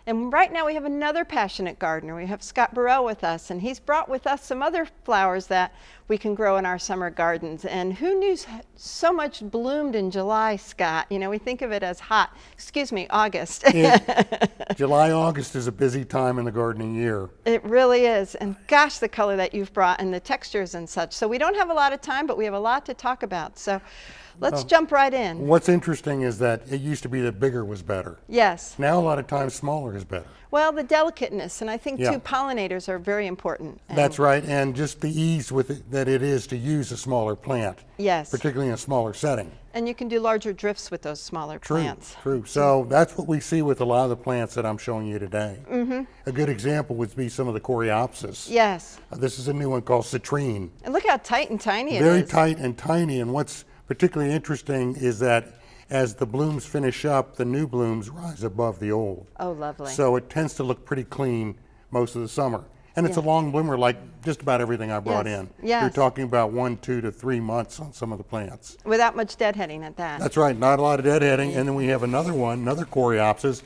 And right now we have another passionate gardener. We have Scott Burrell with us, and he's brought with us some other flowers that we can grow in our summer gardens. And who knew so much bloomed in July, Scott? You know, we think of it as hot. Excuse me, August. July, August is a busy time in the gardening year. It really is. And gosh, the color that you've brought and the textures and such. So we don't have a lot of time, but we have a lot to talk about. So let's jump right in. What's interesting is that it used to be that bigger was better. Yes. Now a lot of times smaller is better. Well, the delicateness, and I think too, pollinators are very important. That's right, and just the ease with it, that it is to use a smaller plant. Yes. Particularly in a smaller setting. And you can do larger drifts with those smaller plants. True. So that's what we see with a lot of the plants that I'm showing you today. Mm-hmm. A good example would be some of the Coreopsis. Yes. This is a new one called Citrine. And look how tight and tiny it is. Very tight and tiny, and what's particularly interesting is that as the blooms finish up, the new blooms rise above the old. Oh, lovely. So it tends to look pretty clean most of the summer. And it's a long bloomer like just about everything I brought in. Yes. You're talking about 1, 2 to 3 months on some of the plants. Without much deadheading at that. That's right, not a lot of deadheading. And then we have another one, another Coreopsis,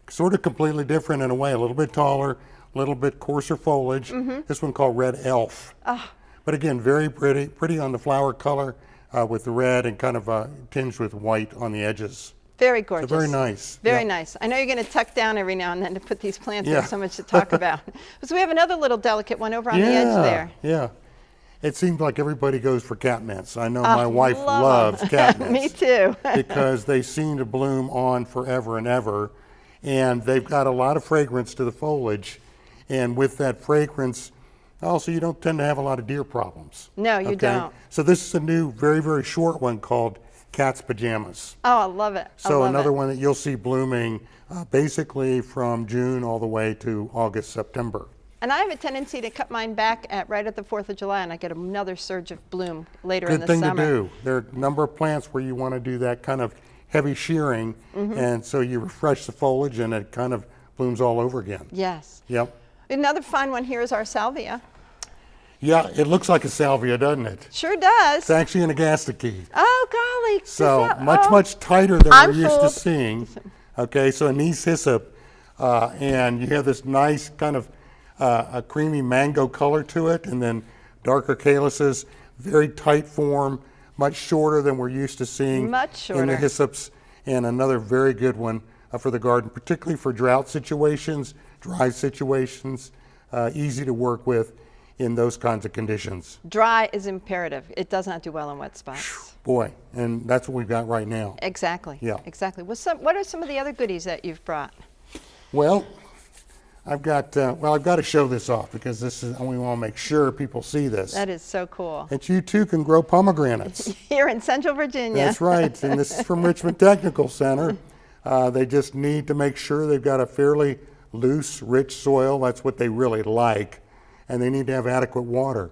sort of completely different in a way, a little bit taller, a little bit coarser foliage. This one called Red Elf. But again, very pretty on the flower color. With the red and kind of tinged with white on the edges. Very gorgeous. So very nice. Very nice. I know you're going to tuck down every now and then to put these plants. There's so much to talk about. So we have another little delicate one over on the edge there. Yeah. It seems like everybody goes for catmints. I know my wife loves catmints. Me too. Because they seem to bloom on forever and ever. And they've got a lot of fragrance to the foliage. And with that fragrance, also, you don't tend to have a lot of deer problems. No, you don't. So this is a new, very, very short one called Cat's Pajamas. Oh, I love it. So another one that you'll see blooming basically from June all the way to August, September. And I have a tendency to cut mine back right at the 4th of July, and I get another surge of bloom later in the summer. Good thing to do. There are a number of plants where you want to do that kind of heavy shearing, and so you refresh the foliage and it kind of blooms all over again. Yes. Yep. Another fine one here is our Salvia. Yeah, it looks like a Salvia, doesn't it? Sure does. It's actually an agastache. Oh, golly. So much tighter than we're used to seeing. Okay, so a Nice hyssop, and you have this nice kind of a creamy mango color to it, and then darker calyces, very tight form, much shorter than we're used to seeing in the hyssops, and another very good one for the garden, particularly for drought situations, dry situations, easy to work with in those kinds of conditions. Dry is imperative. It does not do well in wet spots. Boy, and that's what we've got right now. Exactly. Yeah. Exactly. What are some of the other goodies that you've brought? Well, I've got to show this off because we want to make sure people see this. That is so cool. That you too can grow pomegranates. Here in Central Virginia. That's right, and this is from Richmond Technical Center. They just need to make sure they've got a fairly loose, rich soil. That's what they really like. And they need to have adequate water.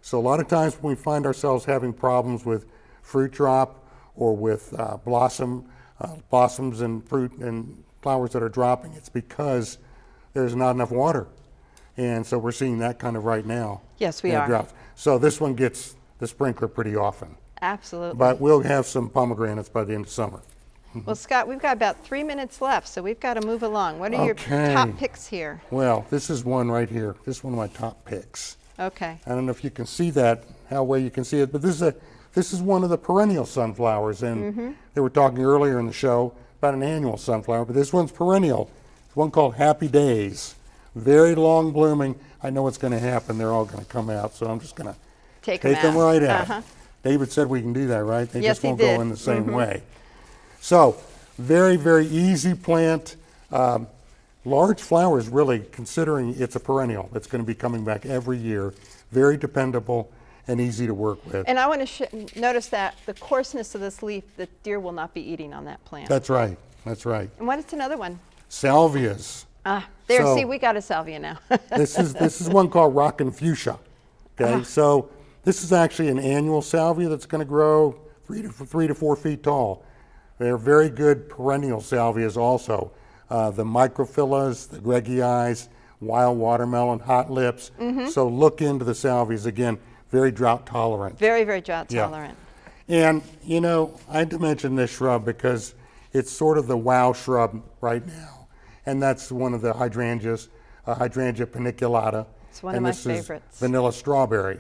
So a lot of times when we find ourselves having problems with fruit drop or with blossoms and fruit and flowers that are dropping, it's because there's not enough water. And so we're seeing that kind of right now. Yes, we are. Droughts. So this one gets the sprinkler pretty often. Absolutely. But we'll have some pomegranates by the end of summer. Well, Scott, we've got about 3 minutes left, so we've got to move along. What are your top picks here? Well, this is one right here. This is one of my top picks. Okay. I don't know if you can see that, how well you can see it, but this is one of the perennial sunflowers, and they were talking earlier in the show about an annual sunflower, but this one's perennial. It's one called Happy Days. Very long blooming. I know what's going to happen. They're all going to come out, so I'm just going to take them right out. David said we can do that, right? They just won't go in the same way. So, very, very easy plant. Large flowers, really, considering it's a perennial. It's going to be coming back every year. Very dependable and easy to work with. And I want to notice that the coarseness of this leaf, the deer will not be eating on that plant. That's right. That's right. And what is another one? Salvias. See, we got a salvia now. this is one called Rockin' Fuchsia. Okay, so this is actually an annual salvia that's going to grow 3 to 4 feet tall. They're very good perennial salvias also. The microphyllus, the Gregii, wild watermelon, hot lips. So look into the salvias again, very drought tolerant. Very, very drought tolerant. And you know, I had to mention this shrub because it's sort of the wow shrub right now. and that's one of the hydrangeas, Hydrangea Paniculata. It's one of and my this favorites. is vanilla strawberry.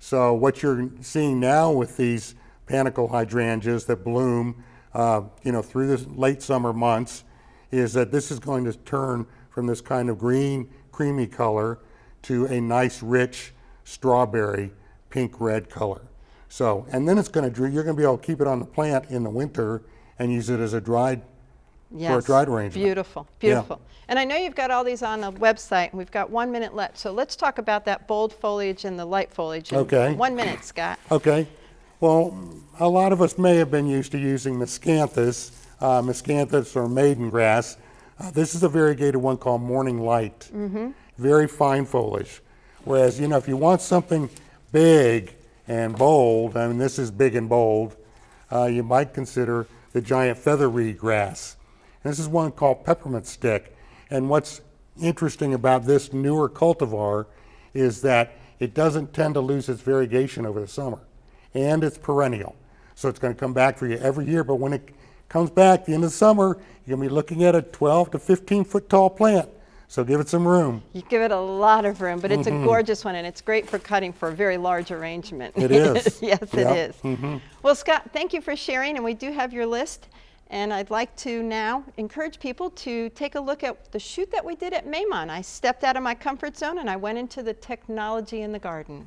So what you're seeing now with these panicle hydrangeas that bloom, through the late summer months, is that this is going to turn from this kind of green, creamy color to a nice, rich strawberry, pink-red color. So, and then you're going to be able to keep it on the plant in the winter and use it as a dried, for a dried arrangement. Beautiful, beautiful. And I know you've got all these on the website, and we've got 1 minute left. So let's talk about that bold foliage and the light foliage in Okay. 1 minute, Scott. Okay. Well, a lot of us may have been used to using miscanthus or maiden grass. This is a variegated one called Morning Light. Very fine foliage. Whereas, if you want something big and bold, I mean, this is big and bold, you might consider the giant featherweed grass. And this is one called Peppermint Stick. And what's interesting about this newer cultivar is that it doesn't tend to lose its variegation over the summer. And it's perennial. So it's going to come back for you every year, but when it comes back at the end of the summer, you're going to be looking at a 12 to 15 foot tall plant. So give it some room. You give it a lot of room, but it's a gorgeous one, and it's great for cutting for a very large arrangement. It is. Yes, Yep. it is. Well, Scott, thank you for sharing, and we do have your list. And I'd like to now encourage people to take a look at the shoot that we did at Maymont. I stepped out of my comfort zone and I went into the technology in the garden.